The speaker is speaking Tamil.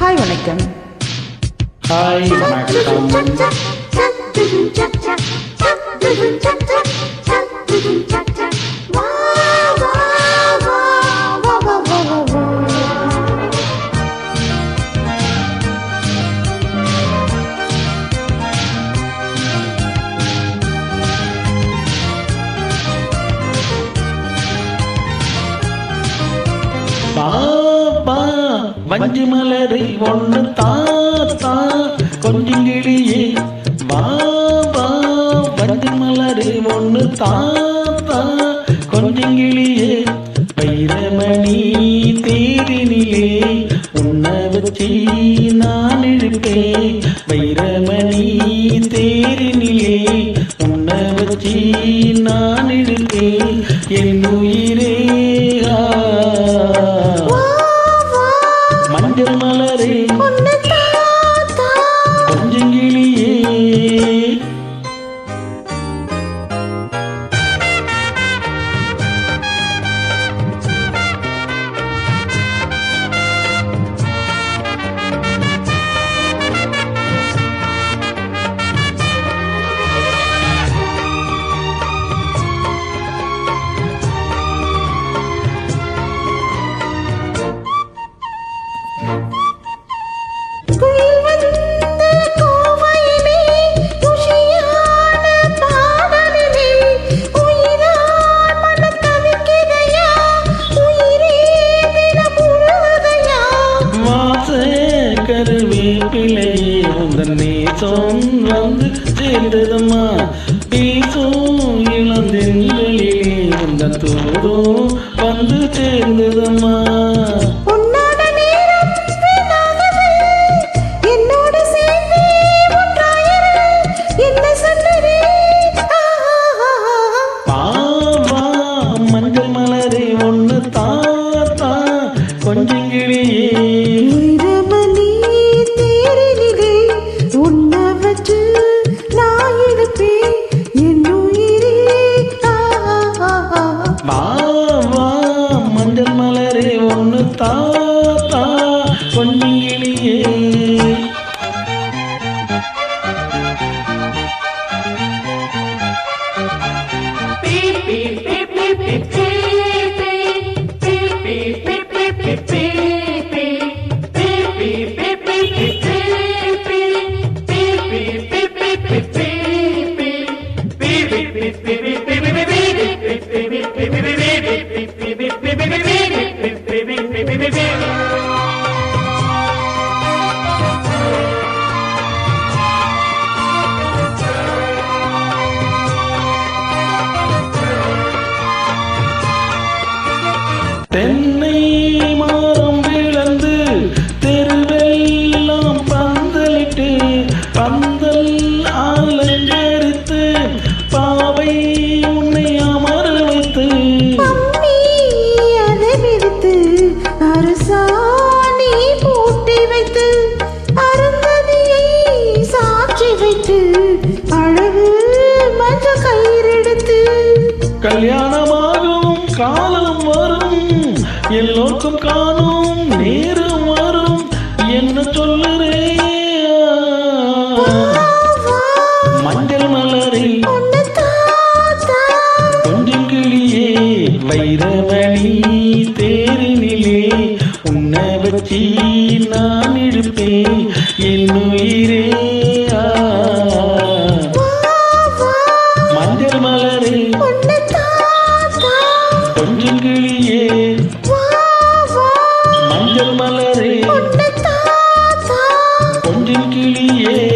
ஹாய் வணக்கம். ஹாய் வணக்கம். பாபா வஞ்சி மலரை ஒன்று தாத்தா கொஞ்சம் கிளியே. பாபா வஞ்சி மலரை ஒன்று தாத்தா கொஞ்சம் கிளியே. வைரமணி தேரினிலே உன்னை வச்சு நான் இழுப்பேன். வைரமணி தேரினிலே உன்னை வச்சு நான் இழுப்பேன். என் உயிரே மஞ்சள் மலரே கொஞ்சம் கிளியே. கருவேப்பிலையே உந்தன் நேசம் வந்து சேர்ந்ததம்மா. பேசும் இளந்தெண்களிலே உந்தன் தூரம் வந்து சேர்ந்ததம்மா. பாவா மஞ்சள் மலரை ஒன்று தாத்தா கொஞ்சம் கிளியே. பாவா மஞ்சள் மலரே ஒன்று தாத்தா கொஞ்சம் கிளியே. தென்னை மாறம் விளந்து தெருவெல்லாம் பந்தலிட்டு பந்தல் அலங்கரித்து பாவை உன்னை அமர வைத்து அரசாணி பூட்டி வைத்து அருந்ததியை சாட்சி வைத்து அழகு மஞ்ச கயிறெடுத்து கல்யாணமாகும் காலம் வரும் எல்லோருக்கும் காணும் நேரம் வரும் என்ன சொல்லுறே. மஞ்சள் மலரை கொஞ்சம் கிளியே. வைரமணி தேரினிலே உன்னை வச்சு நான் இழுப்பேன். என் உயிரே மஞ்சள் மலரை கொஞ்சம் கிளியே. மஞ்சள் மலரே கொஞ்சம் கிளியே.